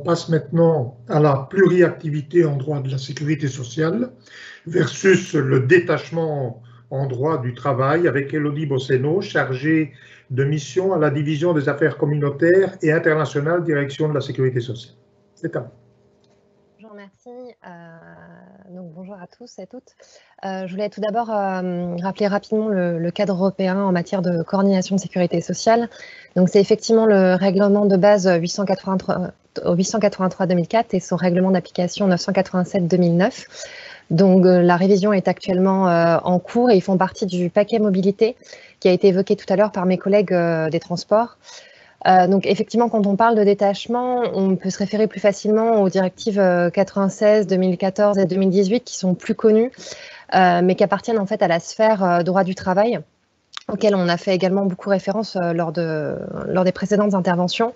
passe maintenant à la pluriactivité en droit de la sécurité sociale versus le détachement en droit du travail avec Élodie Bosseno, chargée de mission à la division des affaires communautaires et internationales, direction de la sécurité sociale. C'est à vous. Je vous remercie. Donc bonjour à tous et à toutes. Je voulais tout d'abord rappeler rapidement le cadre européen en matière de coordination de sécurité sociale. Donc c'est effectivement le règlement de base 883-2004 et son règlement d'application 987-2009. Donc la révision est actuellement en cours et ils font partie du paquet mobilité qui a été évoqué tout à l'heure par mes collègues des transports. Donc effectivement, quand on parle de détachement, on peut se référer plus facilement aux directives 96, 2014 et 2018 qui sont plus connues, mais qui appartiennent en fait à la sphère droit du travail, auquel on a fait également beaucoup référence lors des précédentes interventions.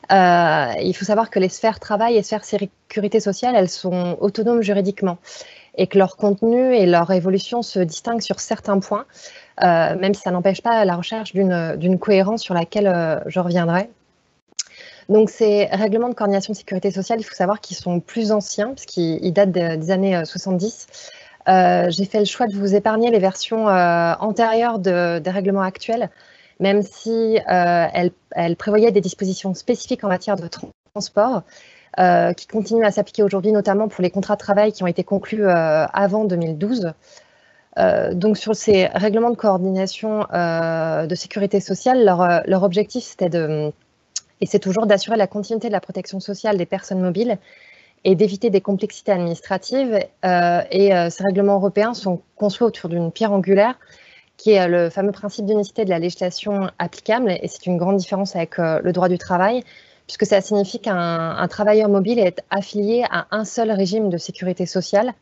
Il faut savoir que les sphères travail et sphères sécurité sociale, elles sont autonomes juridiquement et que leur contenu et leur évolution se distinguent sur certains points. Même si ça n'empêche pas la recherche d'une cohérence sur laquelle je reviendrai. Donc ces règlements de coordination de sécurité sociale, il faut savoir qu'ils sont plus anciens, puisqu'ils datent des années 70. J'ai fait le choix de vous épargner les versions antérieures des règlements actuels, même si elles prévoyaient des dispositions spécifiques en matière de transport, qui continuent à s'appliquer aujourd'hui, notamment pour les contrats de travail qui ont été conclus avant 2012. Donc sur ces règlements de coordination de sécurité sociale, leur objectif c'était et c'est toujours d'assurer la continuité de la protection sociale des personnes mobiles et d'éviter des complexités administratives. Ces règlements européens sont construits autour d'une pierre angulaire qui est le fameux principe d'unicité de la législation applicable, et c'est une grande différence avec le droit du travail, puisque ça signifie qu'un travailleur mobile est affilié à un seul régime de sécurité sociale.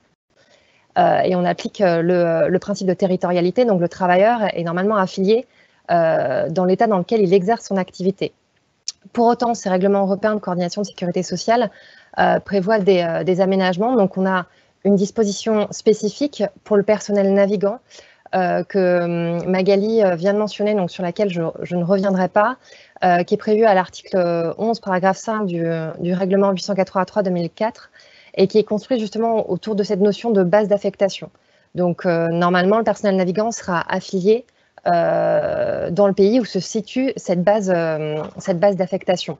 Et on applique le principe de territorialité, donc le travailleur est normalement affilié dans l'État dans lequel il exerce son activité. Pour autant, ces règlements européens de coordination de sécurité sociale prévoient des aménagements. Donc on a une disposition spécifique pour le personnel navigant que Magali vient de mentionner, donc sur laquelle je ne reviendrai pas, qui est prévue à l'article 11, paragraphe 5 du règlement 883-2004, et qui est construit justement autour de cette notion de base d'affectation. Donc normalement, le personnel navigant sera affilié dans le pays où se situe cette base d'affectation.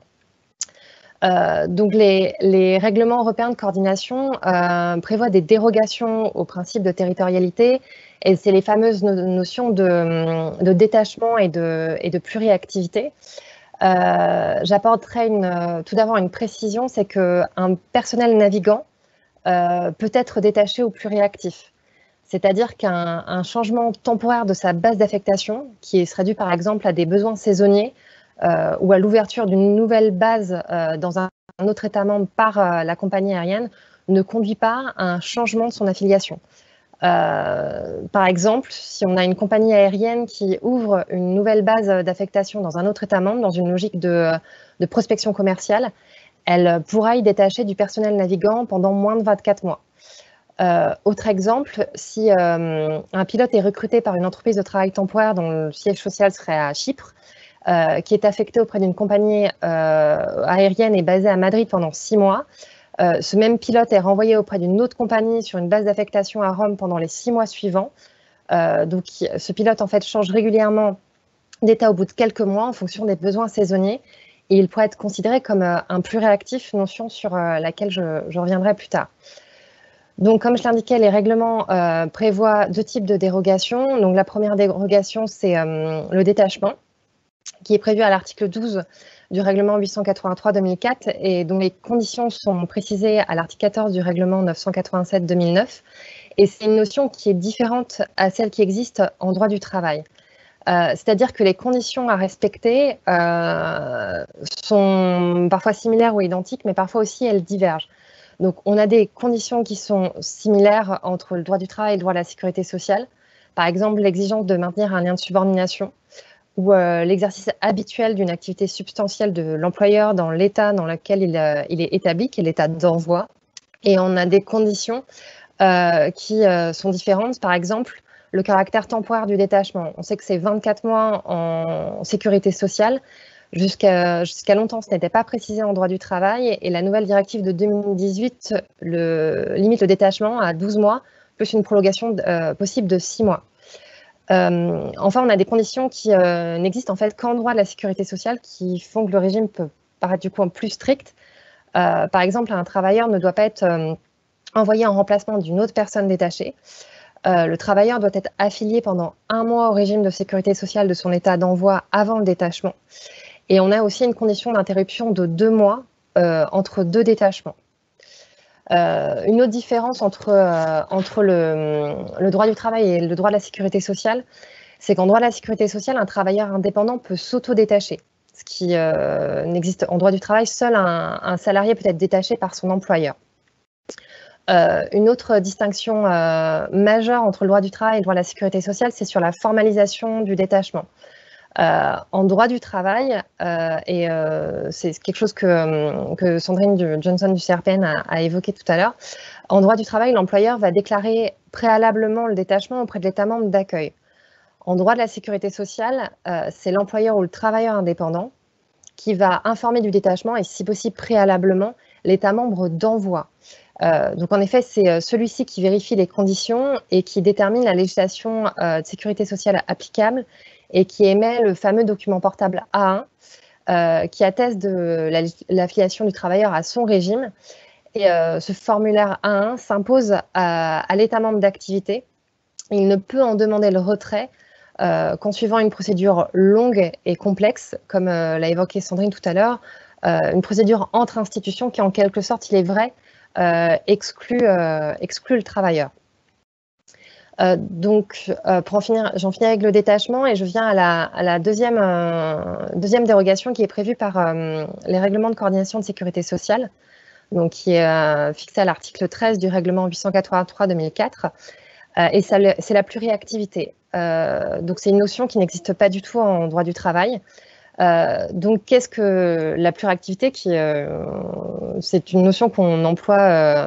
Donc les règlements européens de coordination prévoient des dérogations au principe de territorialité, et c'est les fameuses notions de détachement et de pluriactivité. J'apporterai tout d'abord une précision, c'est qu'un personnel navigant peut être détaché ou pluriactif. C'est-à-dire qu'un changement temporaire de sa base d'affectation, qui serait dû par exemple à des besoins saisonniers ou à l'ouverture d'une nouvelle base dans un autre État membre par la compagnie aérienne, ne conduit pas à un changement de son affiliation. Par exemple, si on a une compagnie aérienne qui ouvre une nouvelle base d'affectation dans un autre État membre, dans une logique de prospection commerciale, elle pourra y détacher du personnel navigant pendant moins de 24 mois. Autre exemple, si un pilote est recruté par une entreprise de travail temporaire dont le siège social serait à Chypre, qui est affecté auprès d'une compagnie aérienne et basée à Madrid pendant 6 mois, ce même pilote est renvoyé auprès d'une autre compagnie sur une base d'affectation à Rome pendant les 6 mois suivants. Donc ce pilote en fait change régulièrement d'état au bout de quelques mois en fonction des besoins saisonniers, et il pourrait être considéré comme un pluriactif, notion sur laquelle je reviendrai plus tard. Donc, comme je l'indiquais, les règlements prévoient 2 types de dérogations. Donc, la première dérogation, c'est le détachement, qui est prévu à l'article 12 du règlement 883-2004 et dont les conditions sont précisées à l'article 14 du règlement 987-2009. Et c'est une notion qui est différente à celle qui existe en droit du travail. C'est-à-dire que les conditions à respecter sont parfois similaires ou identiques, mais parfois aussi elles divergent. Donc, on a des conditions qui sont similaires entre le droit du travail et le droit de la sécurité sociale. Par exemple, l'exigence de maintenir un lien de subordination ou l'exercice habituel d'une activité substantielle de l'employeur dans l'état dans lequel il est établi, qui est l'état d'envoi. Et on a des conditions qui sont différentes. Par exemple, le caractère temporaire du détachement. On sait que c'est 24 mois en sécurité sociale. Jusqu'à longtemps, ce n'était pas précisé en droit du travail et la nouvelle directive de 2018 limite le détachement à 12 mois, plus une prolongation possible de 6 mois. Enfin, on a des conditions qui n'existent en fait qu'en droit de la sécurité sociale qui font que le régime peut paraître du coup plus strict. Par exemple, un travailleur ne doit pas être envoyé en remplacement d'une autre personne détachée. Le travailleur doit être affilié pendant 1 mois au régime de sécurité sociale de son état d'envoi avant le détachement. Et on a aussi une condition d'interruption de 2 mois entre 2 détachements. Une autre différence entre le droit du travail et le droit de la sécurité sociale, c'est qu'en droit de la sécurité sociale, un travailleur indépendant peut s'auto-détacher. Ce qui n'existe en droit du travail, seul un salarié peut être détaché par son employeur. Une autre distinction majeure entre le droit du travail et le droit de la sécurité sociale, c'est sur la formalisation du détachement. En droit du travail, et c'est quelque chose que Sandrine Johnson du CRPN a évoqué tout à l'heure, en droit du travail, l'employeur va déclarer préalablement le détachement auprès de l'État membre d'accueil. En droit de la sécurité sociale, c'est l'employeur ou le travailleur indépendant qui va informer du détachement et si possible préalablement l'État membre d'envoi. Donc en effet, c'est celui-ci qui vérifie les conditions et qui détermine la législation de sécurité sociale applicable et qui émet le fameux document portable A1 qui atteste de l'affiliation du travailleur à son régime. Et ce formulaire A1 s'impose à l'État membre d'activité. Il ne peut en demander le retrait qu'en suivant une procédure longue et complexe, comme l'a évoqué Sandrine tout à l'heure, une procédure entre institutions qui, en quelque sorte, il est vrai, exclut le travailleur. Donc, pour en finir, j'en finis avec le détachement et je viens à la deuxième dérogation qui est prévue par les règlements de coordination de sécurité sociale, donc qui est fixée à l'article 13 du règlement 883/2004, et c'est la pluriactivité. Donc, c'est une notion qui n'existe pas du tout en droit du travail. Donc, qu'est-ce que la pluriactivité c'est une notion qu'on emploie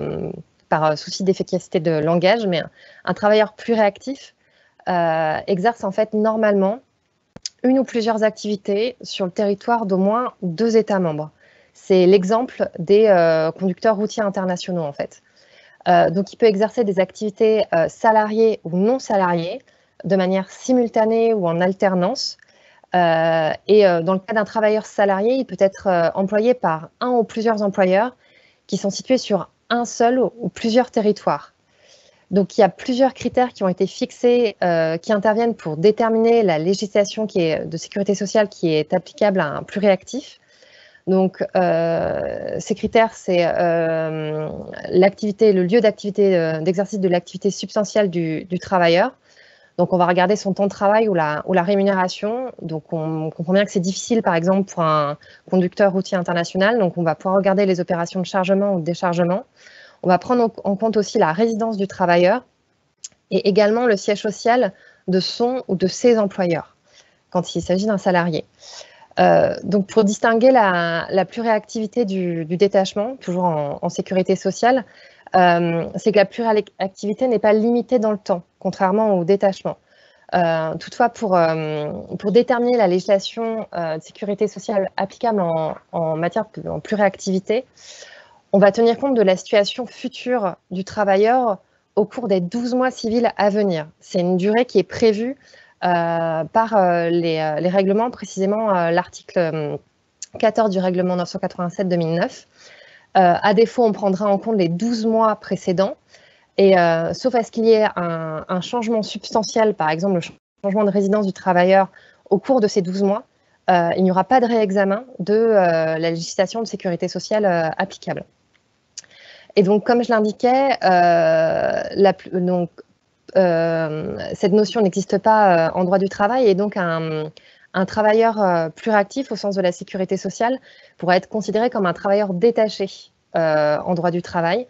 par souci d'efficacité de langage, mais un travailleur pluriactif exerce en fait normalement une ou plusieurs activités sur le territoire d'au moins 2 États membres. C'est l'exemple des conducteurs routiers internationaux en fait. Donc, il peut exercer des activités salariées ou non salariées de manière simultanée ou en alternance. Et dans le cas d'un travailleur salarié, il peut être employé par un ou plusieurs employeurs qui sont situés sur un seul ou plusieurs territoires. Donc, il y a plusieurs critères qui ont été fixés, qui interviennent pour déterminer la législation de sécurité sociale qui est applicable à un pluriactif. Donc, ces critères, c'est l'activité, le lieu d'activité, d'exercice de l'activité substantielle du travailleur. Donc, on va regarder son temps de travail ou la rémunération. Donc, on comprend bien que c'est difficile, par exemple, pour un conducteur routier international. Donc, on va pouvoir regarder les opérations de chargement ou de déchargement. On va prendre en compte aussi la résidence du travailleur et également le siège social de son ou de ses employeurs quand il s'agit d'un salarié. Donc, pour distinguer la pluriactivité du détachement, toujours en sécurité sociale, c'est que la pluriactivité n'est pas limitée dans le temps, contrairement au détachement. Toutefois, pour déterminer la législation de sécurité sociale applicable en matière de pluriactivité, on va tenir compte de la situation future du travailleur au cours des 12 mois civils à venir. C'est une durée qui est prévue par les règlements, précisément l'article 14 du règlement 987/2009. À défaut, on prendra en compte les 12 mois précédents, et sauf à ce qu'il y ait un changement substantiel, par exemple le changement de résidence du travailleur au cours de ces 12 mois, il n'y aura pas de réexamen de la législation de sécurité sociale applicable. Et donc, comme je l'indiquais, cette notion n'existe pas en droit du travail, et donc un travailleur pluriactif au sens de la sécurité sociale pourrait être considéré comme un travailleur détaché en droit du travail.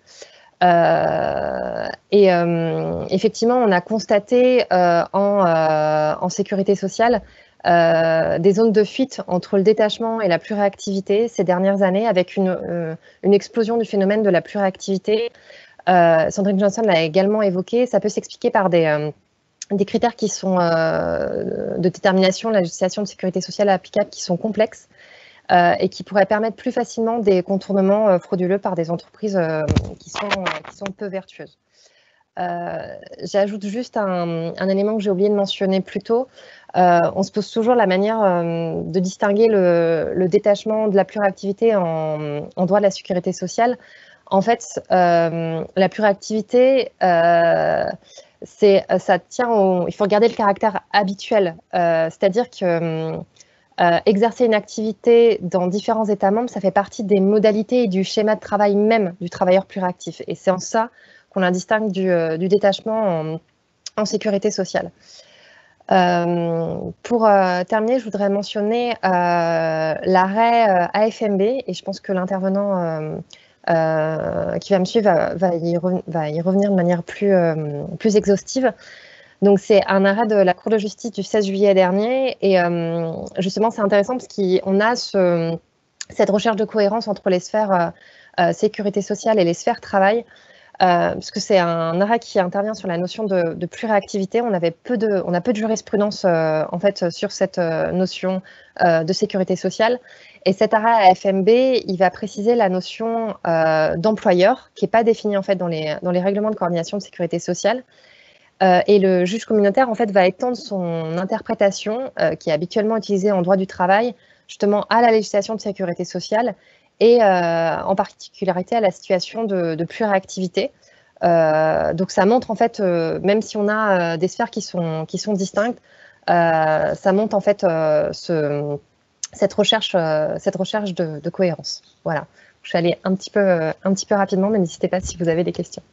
Effectivement, on a constaté en sécurité sociale des zones de fuite entre le détachement et la pluriactivité ces dernières années, avec une explosion du phénomène de la pluriactivité. Sandrine Johnson l'a également évoqué. Ça peut s'expliquer par des critères qui sont de détermination de la législation de sécurité sociale applicable qui sont complexes. et qui pourrait permettre plus facilement des contournements frauduleux par des entreprises qui sont peu vertueuses. J'ajoute juste un élément que j'ai oublié de mentionner plus tôt. On se pose toujours la manière de distinguer le détachement de la pluriactivité en droit de la sécurité sociale. En fait, la pluriactivité, il faut regarder le caractère habituel, c'est-à-dire que exercer une activité dans différents États membres, ça fait partie des modalités et du schéma de travail même du travailleur pluriactif. Et c'est en ça qu'on la distingue du détachement en sécurité sociale. Pour terminer, je voudrais mentionner l'arrêt AFMB, et je pense que l'intervenant qui va me suivre va y revenir de manière plus exhaustive. Donc, c'est un arrêt de la Cour de justice du 16 juillet dernier, et justement, c'est intéressant parce qu'on a cette recherche de cohérence entre les sphères sécurité sociale et les sphères travail, parce que c'est un arrêt qui intervient sur la notion de pluriactivité. On a peu de jurisprudence en fait sur cette notion de sécurité sociale. Et cet arrêt AFMB, il va préciser la notion d'employeur, qui n'est pas définie en fait dans les règlements de coordination de sécurité sociale. Et le juge communautaire en fait va étendre son interprétation, qui est habituellement utilisée en droit du travail, justement à la législation de sécurité sociale, et en particularité à la situation de pluriactivité. Donc ça montre en fait, même si on a des sphères qui sont distinctes, ça montre en fait cette recherche de cohérence. Voilà, je suis allée un petit peu rapidement, mais n'hésitez pas si vous avez des questions.